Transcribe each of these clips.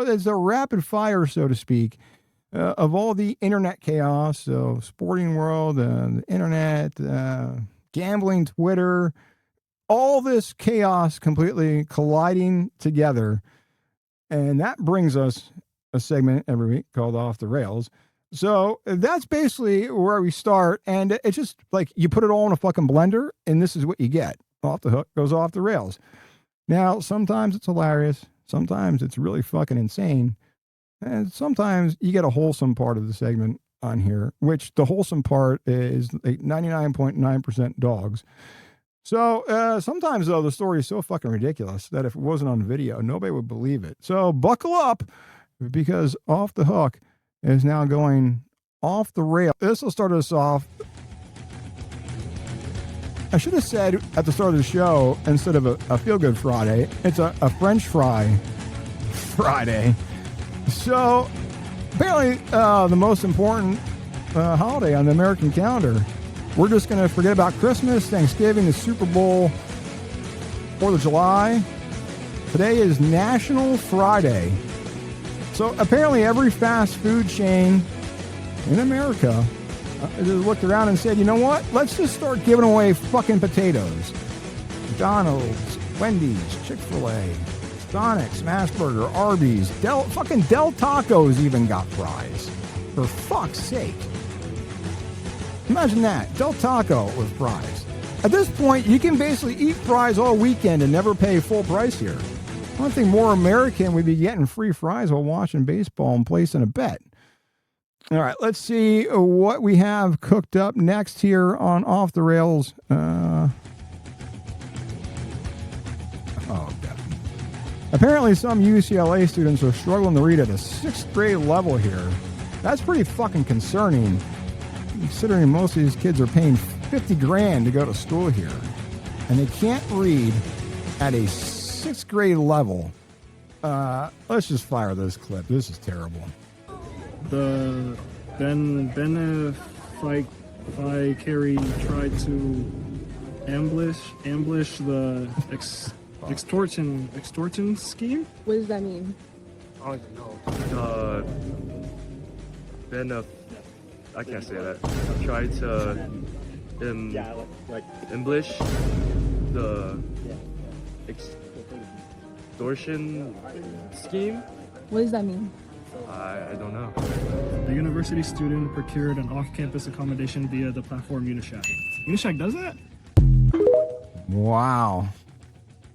It's a rapid fire, so to speak, of all the internet chaos. So, sporting world, the internet, gambling, Twitter, all this chaos completely colliding together. And that brings us a segment every week called Off the Rails. So that's basically where we start. And it's just like you put it all in a fucking blender, and this is what you get. Off the Hook goes off the rails. Now, sometimes it's hilarious. Sometimes it's really fucking insane. And sometimes you get a wholesome part of the segment on here, which the wholesome part is like 99.9% dogs. So sometimes, though, the story is so fucking ridiculous that if it wasn't on video, nobody would believe it. So buckle up, because Off the Hook is now going off the rail. This will start us off. I should have said at the start of the show, instead of a feel-good Friday, it's a French fry Friday. So apparently the most important holiday on the American calendar. We're just going to forget about Christmas, Thanksgiving, the Super Bowl, 4th of July. Today is National Friday. So apparently every fast food chain in America just looked around and said, you know what? Let's just start giving away fucking potatoes. McDonald's, Wendy's, Chick-fil-A, Sonic, Smashburger, Arby's, fucking Del Tacos even got fries. For fuck's sake. Imagine that. Del Taco with fries. At this point, you can basically eat fries all weekend and never pay full price here. One thing more American would be getting free fries while watching baseball and placing a bet. All right, let's see what we have cooked up next here on Off the Rails. Apparently, some UCLA students are struggling to read at a 6th grade level here. That's pretty fucking concerning, considering most of these kids are paying $50,000 to go to school here, and they can't read at a 6th grade level. Let's just fire this clip. This is terrible. The Carey tried to ambush the extortion scheme. What does that mean? I don't even know. I can't say that. Tried to ambush the extortion scheme. What does that mean? I don't know. The university student procured an off-campus accommodation via the platform Unishack. Unishack does that? Wow.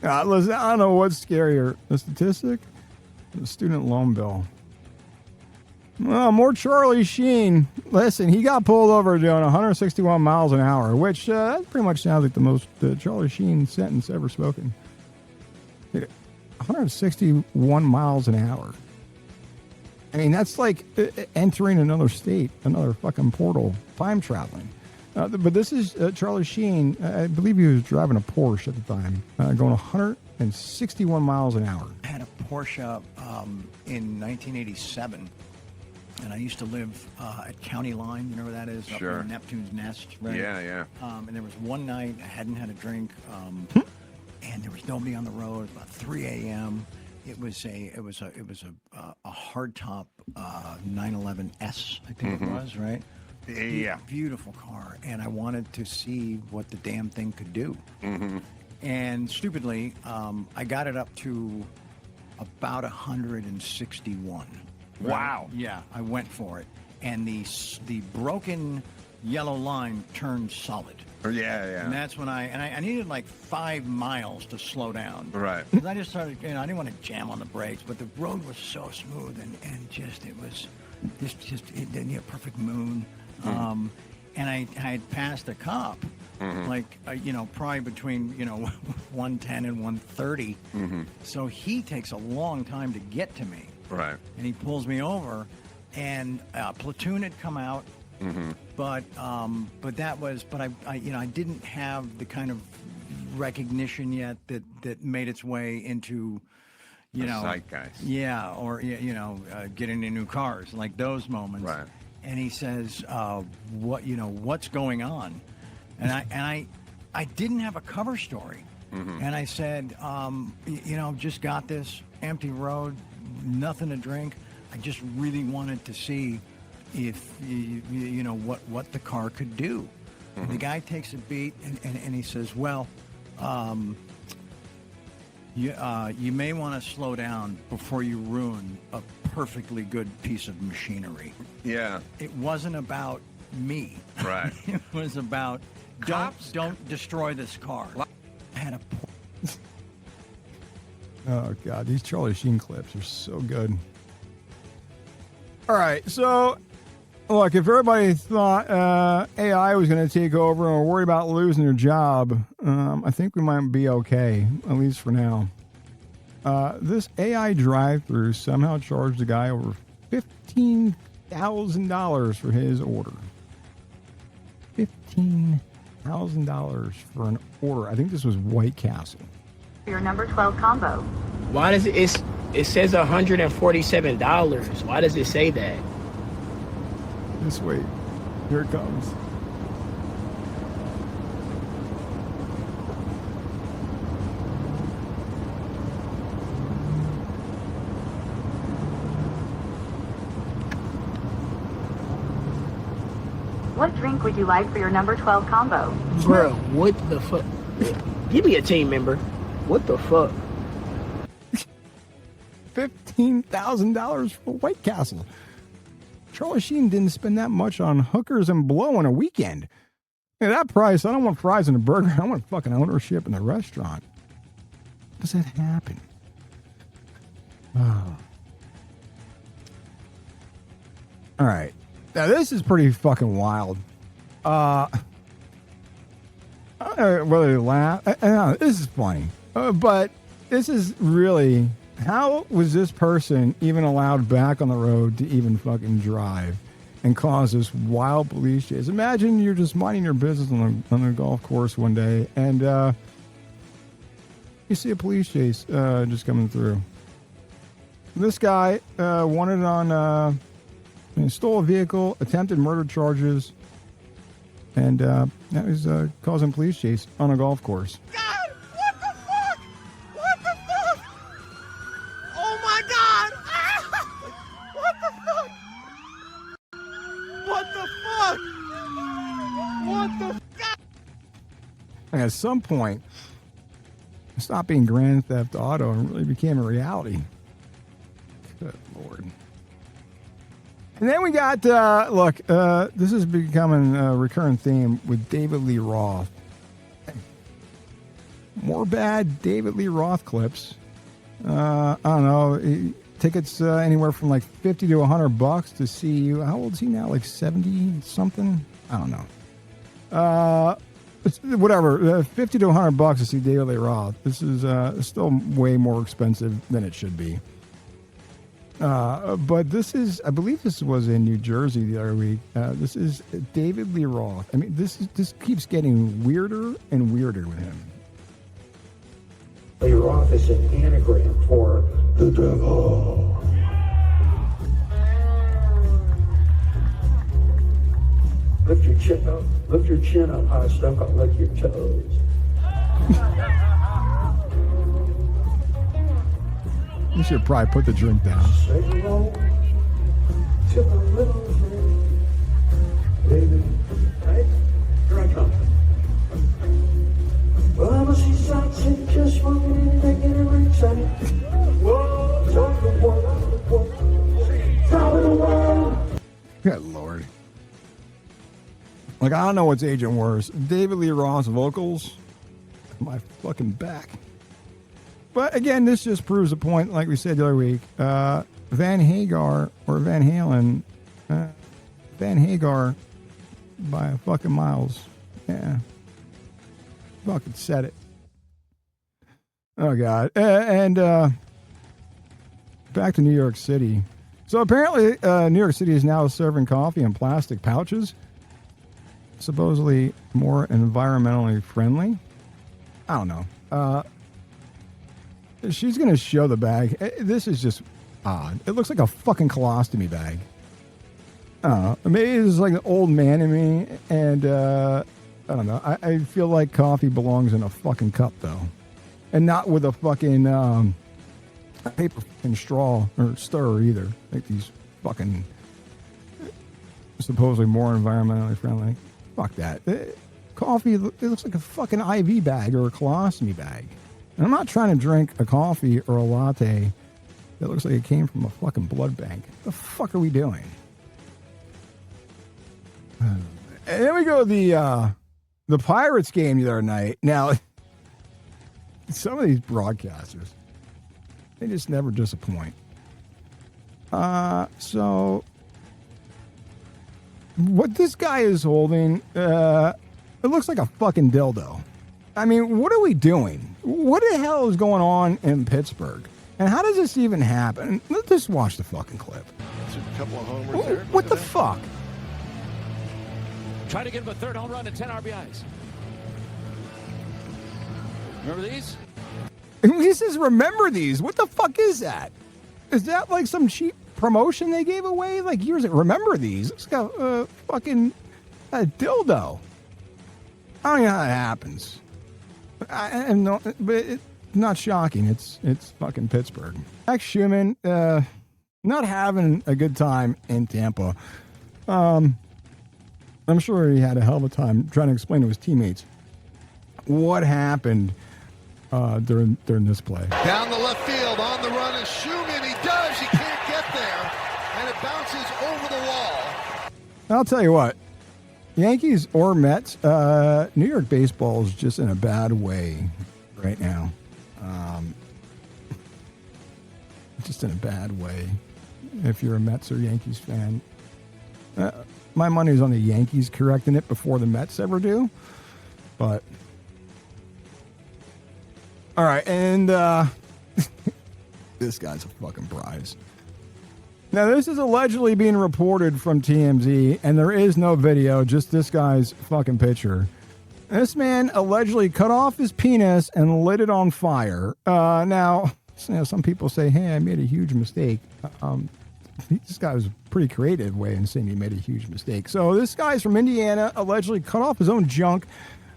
Listen, I don't know what's scarier, the statistic or the student loan bill. Well, more Charlie Sheen. Listen, he got pulled over doing 161 miles an hour, which pretty much sounds like the most Charlie Sheen sentence ever spoken. 161 miles an hour. I mean, that's like entering another state, another fucking portal, time traveling. But this is Charlie Sheen. I believe he was driving a Porsche at the time, going 161 miles an hour. I had a Porsche in 1987, and I used to live at County Line. You know where that is? Sure. Up in Neptune's Nest, right? Yeah. And there was one night I hadn't had a drink, and there was nobody on the road. It was about 3 a.m. It was a hardtop 911S, I think it was, right? Yeah. Beautiful car, and I wanted to see what the damn thing could do. Mm-hmm. And stupidly, I got it up to about 161. Right? Wow. Yeah, I went for it, and the broken yellow line turned solid. Yeah. And that's when I needed like 5 miles to slow down. Right. Because I just started, I didn't want to jam on the brakes, but the road was so smooth and just, it was it didn't need a perfect moon. And I had passed a cop, like, probably between, 110 and 130. So he takes a long time to get to me. Right. And he pulls me over, and platoon had come out. But I didn't have the kind of recognition yet that made its way into, zeitgeist. Yeah, or getting into new cars, like those moments. Right. And he says, what's going on? And I didn't have a cover story. And I said, just got this empty road, nothing to drink. I just really wanted to see if you know what the car could do. And the guy takes a beat and he says, well, you may want to slow down before you ruin a perfectly good piece of machinery. Yeah. It wasn't about me. Right. It was about don't destroy this car. I had a Oh, God. These Charlie Sheen clips are so good. All right. So, look, if everybody thought AI was going to take over and were worried about losing their job, I think we might be okay, at least for now. This AI drive-through somehow charged the guy over $15,000 for his order. $15,000 for an order. I think this was White Castle. Your number 12 combo. Why does it says $147? Why does it say that? Just wait. Here it comes. What drink would you like for your number 12 combo? Bro, what the fuck? Give me a team member. What the fuck? $15,000 for White Castle. Charlie Sheen didn't spend that much on hookers and blow in a weekend. At that price, I don't want fries and a burger. I want fucking ownership in the restaurant. How does that happen? Oh. All right. Now, this is pretty fucking wild. I don't know whether to laugh. This is funny. But this is really... How was this person even allowed back on the road to even fucking drive and cause this wild police chase? Imagine you're just minding your business on a golf course one day and you see a police chase just coming through. This guy wanted on stole a vehicle, attempted murder charges, and that was causing police chase on a golf course. And at some point, it stopped being Grand Theft Auto and really became a reality. Good Lord. And then we got, this is becoming a recurrent theme with David Lee Roth. More bad David Lee Roth clips. I don't know. Tickets anywhere from like $50 to $100 to see you. How old is he now? Like 70 something? I don't know. Whatever, $50 to $100 to see David Lee Roth. This is still way more expensive than it should be. But this is, I believe this was in New Jersey the other week. This is David Lee Roth. I mean, this keeps getting weirder and weirder with him. Lee Roth is an anagram for the devil. Lift your chin up high, stuck up like your toes. You should probably put the drink down. Say hello to the little thing. David, right? Here I come. Well, I'm a seaside city, just walking in, making a ring sunny. Whoa, top of the world. Good Lord. Like, I don't know what's aging worse. David Lee Roth's vocals, my fucking back. But again, this just proves a point, like we said the other week. Van Hagar or Van Halen, Van Hagar by fucking miles. Yeah. Fucking said it. Oh, God. And back to New York City. So apparently, New York City is now serving coffee in plastic pouches. Supposedly more environmentally friendly. I don't know. She's going to show the bag. This is just odd. It looks like a fucking colostomy bag. I don't know. Maybe it's like an old man in me. And I don't know. I feel like coffee belongs in a fucking cup, though. And not with a fucking, paper and straw or stir either. Like these fucking supposedly more environmentally friendly. Fuck that. Coffee, it looks like a fucking IV bag or a colostomy bag. And I'm not trying to drink a coffee or a latte that looks like it came from a fucking blood bank. What the fuck are we doing? And then we go to the Pirates game the other night. Now, some of these broadcasters, they just never disappoint. So what this guy is holding, it looks like a fucking dildo. I mean, what are we doing? What the hell is going on in Pittsburgh? And how does this even happen? Let's just watch the fucking clip. It's a couple of homers there. What the fuck? Try to get him a third home run and 10 RBIs. Remember these? He says, remember these. What the fuck is that? Is that like some cheap promotion they gave away like years ago? Remember these? It's got fucking a dildo. I don't know how that happens. I'm not, but it's not shocking. It's fucking Pittsburgh. Max Schumann, not having a good time in Tampa. I'm sure he had a hell of a time trying to explain to his teammates what happened during this play. Down the left field, on the run is Schumann. He does. He can't get there, and it bounces over the wall. I'll tell you what, Yankees or Mets, New York baseball is just in a bad way right now. Just in a bad way. If you're a Mets or Yankees fan, my money's on the Yankees correcting it before the Mets ever do. But all right, and this guy's a fucking prize. Now, this is allegedly being reported from TMZ, and there is no video, just this guy's fucking picture. This man allegedly cut off his penis and lit it on fire. Now, some people say, hey, I made a huge mistake. This guy was a pretty creative way in saying he made a huge mistake. So this guy's from Indiana, allegedly cut off his own junk,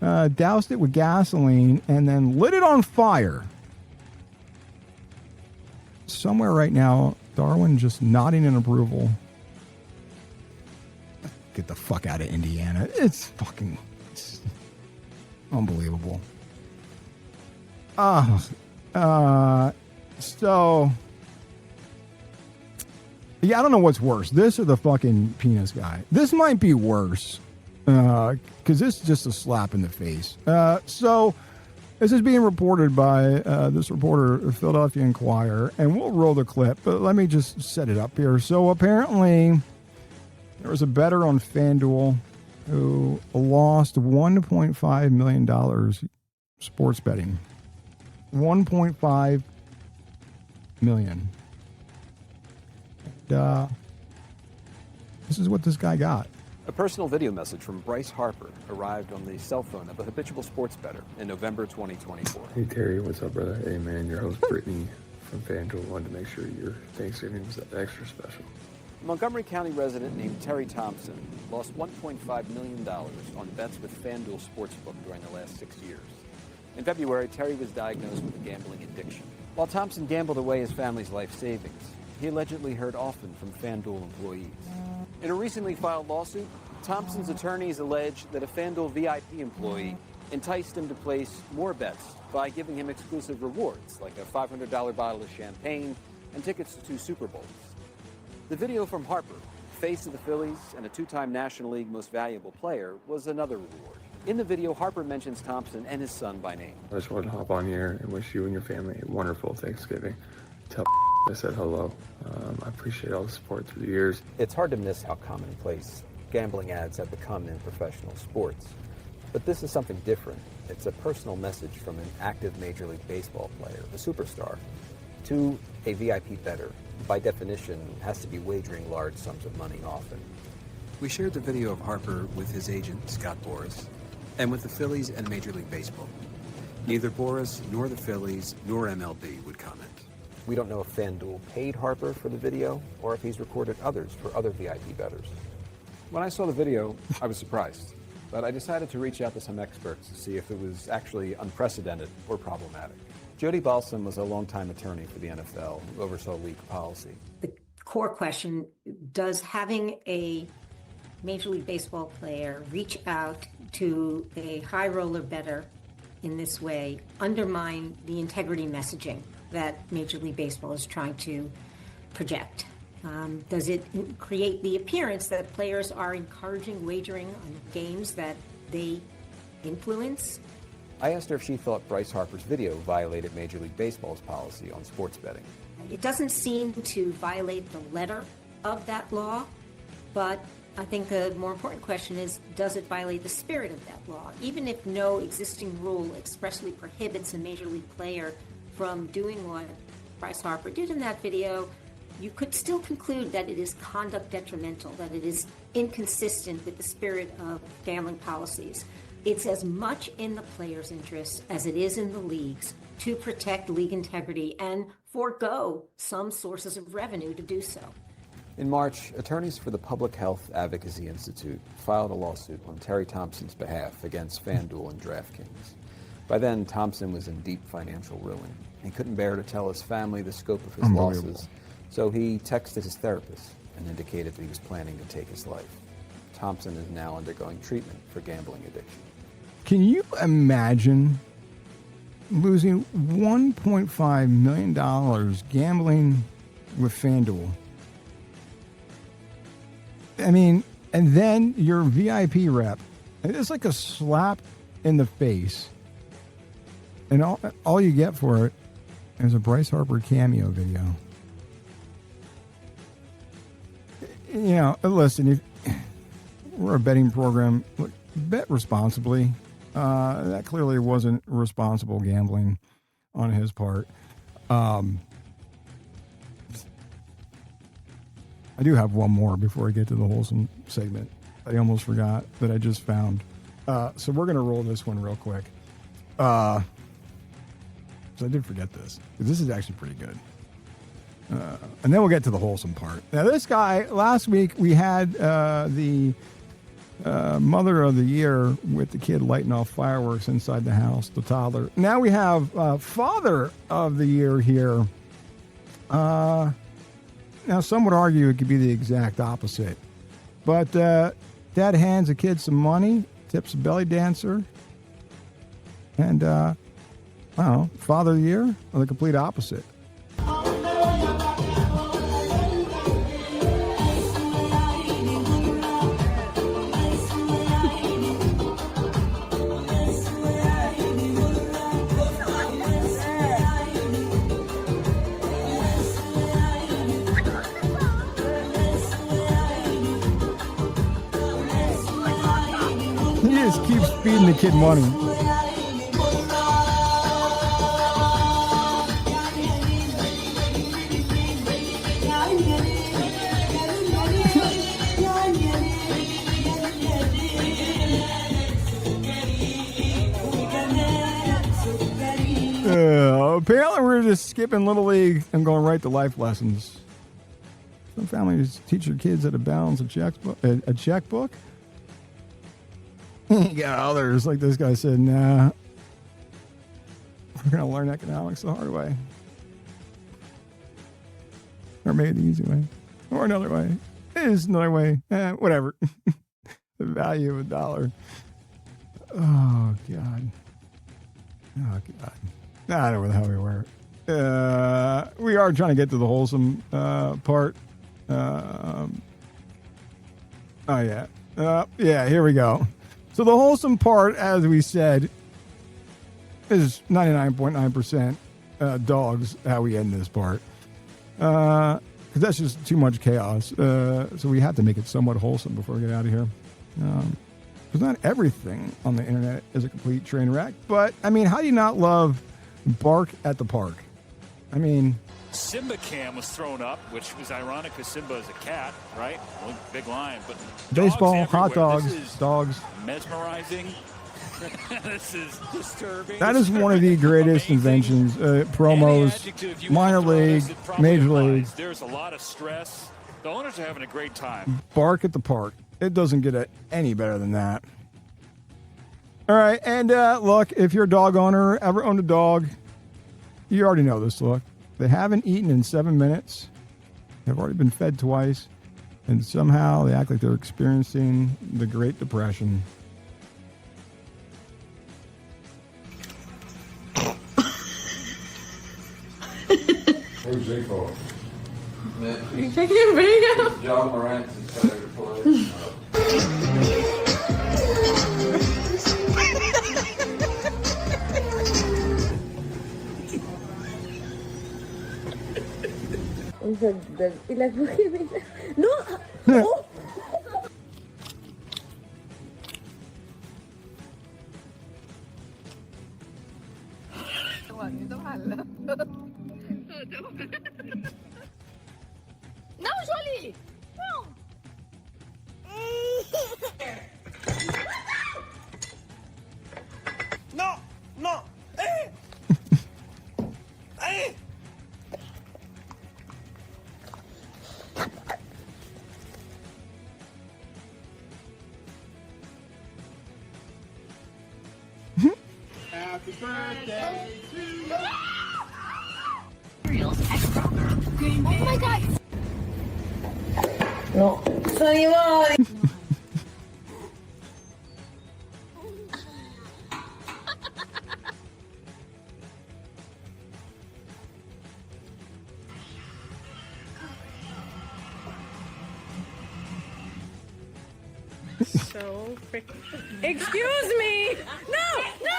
doused it with gasoline, and then lit it on fire. Somewhere right now, Darwin just nodding in approval. Get the fuck out of Indiana. It's unbelievable. So, yeah, I don't know what's worse, this or the fucking penis guy. This might be worse, because this is just a slap in the face. So, this is being reported by this reporter, Philadelphia Inquirer, and we'll roll the clip, but let me just set it up here. So, apparently, there was a bettor on FanDuel who lost $1.5 million sports betting. $1.5 million. This is what this guy got. A personal video message from Bryce Harper arrived on the cell phone of a habitual sports bettor in November 2024. Hey Terry, what's up, brother? Hey man, your host Brittany from FanDuel wanted to make sure your Thanksgiving was extra special. A Montgomery County resident named Terry Thompson lost $1.5 million on bets with FanDuel Sportsbook during the last 6 years. In February, Terry was diagnosed with a gambling addiction. While Thompson gambled away his family's life savings, he allegedly heard often from FanDuel employees. In a recently filed lawsuit, Thompson's attorneys allege that a FanDuel VIP employee enticed him to place more bets by giving him exclusive rewards, like a $500 bottle of champagne and tickets to 2 Super Bowls. The video from Harper, face of the Phillies and a 2-time National League Most Valuable Player, was another reward. In the video, Harper mentions Thompson and his son by name. I just wanted to hop on here and wish you and your family a wonderful Thanksgiving. Tell I said hello. I appreciate all the support through the years. It's hard to miss how commonplace gambling ads have become in professional sports. But this is something different. It's a personal message from an active Major League Baseball player, a superstar, to a VIP bettor. By definition, has to be wagering large sums of money often. We shared the video of Harper with his agent, Scott Boras, and with the Phillies and Major League Baseball. Neither Boras nor the Phillies nor MLB would comment. We don't know if FanDuel paid Harper for the video or if he's recorded others for other VIP bettors. When I saw the video, I was surprised, but I decided to reach out to some experts to see if it was actually unprecedented or problematic. Jody Balsam was a longtime attorney for the NFL who oversaw league policy. The core question, does having a Major League Baseball player reach out to a high roller bettor in this way undermine the integrity messaging that Major League Baseball is trying to project? Does it create the appearance that players are encouraging wagering on games that they influence? I asked her if she thought Bryce Harper's video violated Major League Baseball's policy on sports betting. It doesn't seem to violate the letter of that law, but I think the more important question is, does it violate the spirit of that law? Even if no existing rule expressly prohibits a Major League player from doing what Bryce Harper did in that video, you could still conclude that it is conduct detrimental, that it is inconsistent with the spirit of gambling policies. It's as much in the player's interest as it is in the league's to protect league integrity and forego some sources of revenue to do so. In March, attorneys for the Public Health Advocacy Institute filed a lawsuit on Terry Thompson's behalf against FanDuel and DraftKings. By then, Thompson was in deep financial ruin. He couldn't bear to tell his family the scope of his losses, so he texted his therapist and indicated that he was planning to take his life. Thompson is now undergoing treatment for gambling addiction. Can you imagine losing $1.5 million gambling with FanDuel? I mean, and then your VIP rep. It's like a slap in the face. And all you get for it is a Bryce Harper cameo video. You know, listen, we're a betting program. Look, bet responsibly. That clearly wasn't responsible gambling on his part. I do have one more before I get to the wholesome segment. I almost forgot that I just found. So we're going to roll this one real quick. So I did forget this. This is actually pretty good. And then we'll get to the wholesome part. Now, this guy, last week we had the Mother of the Year with the kid lighting off fireworks inside the house, the toddler. Now we have Father of the Year here. Now, some would argue it could be the exact opposite. But dad hands a kid some money, tips a belly dancer, and, I don't know, Father of the Year, or the complete opposite. He just keeps feeding the kid money. Apparently we're just skipping Little League and going right to life lessons. Some families teach their kids how to balance a checkbook. You got others, like this guy said, nah, we're going to learn economics the hard way. Or maybe the easy way. Or another way. There's another way. Whatever. The value of $1. Oh, God. Oh, God. I don't know what the hell we were. We are trying to get to the wholesome part. Oh, yeah. Yeah, here we go. So the wholesome part, as we said, is 99.9% dogs, how we end this part. Because that's just too much chaos. So we have to make it somewhat wholesome before we get out of here. Because not everything on the internet is a complete train wreck. But, I mean, how do you not love Bark at the Park? I mean... Simba Cam was thrown up, which was ironic because Simba is a cat, right? Well, big lion, but baseball, hot dogs, this is dogs. Mesmerizing. This is disturbing. That is one of the greatest inventions. Promos, minor league, major league. There's a lot of stress. The owners are having a great time. Bark at the Park. It doesn't get any better than that. All right, and look, if you're a dog owner, ever owned a dog, You already know this look. They haven't eaten in 7 minutes. They've already been fed twice. And somehow they act like they're experiencing the Great Depression. Where's Zico? Are you taking a video? John Morant's is better to play. Y las mujeres. ¡No! ¡Oh! No, Jolie! No! No! No! Eh! Eh! Happy birthday to you! Oh my god! No. Sono animali! So freaking. Excuse me! No! No!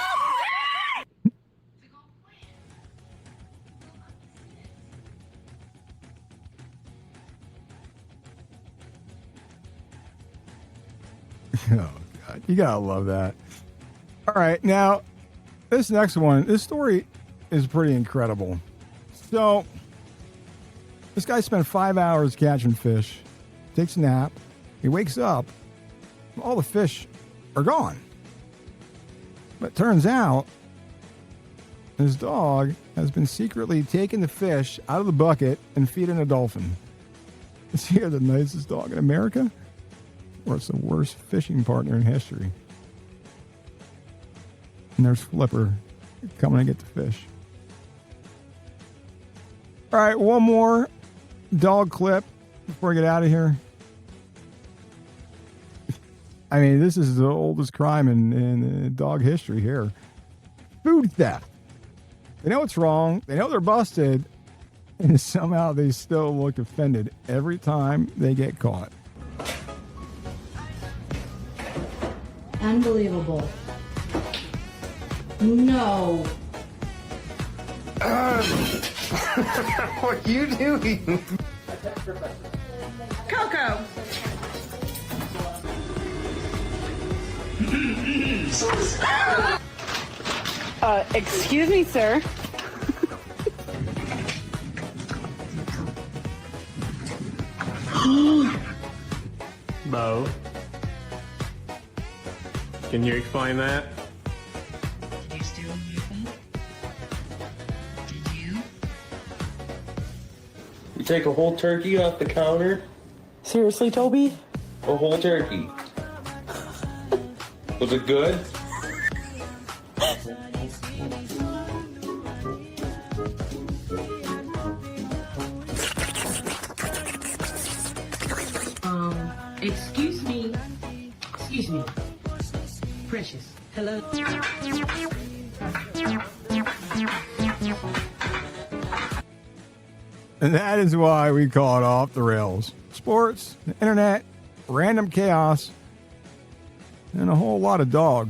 Oh, God. You gotta love that. All right. Now, this next one, this story is pretty incredible. So, this guy spent 5 hours catching fish, takes a nap, he wakes up, all the fish are gone. But turns out, his dog has been secretly taking the fish out of the bucket and feeding a dolphin. Is he the nicest dog in America? Or it's the worst fishing partner in history? And there's Flipper coming to get the fish. All right, one more dog clip before we get out of here. I mean, this is the oldest crime in dog history here. Food theft. They know it's wrong. They know they're busted. And somehow they still look offended every time they get caught. Unbelievable. No. What are you doing? Coco! Excuse me, sir. Bo, can you explain that? Did you steal anything? Did you? You take a whole turkey off the counter? Seriously, Toby? A whole turkey. Was it good? Excuse me. Excuse me. Precious. Hello. And that is why we call it Off the Rails. Sports, the internet, random chaos, and a whole lot of dogs.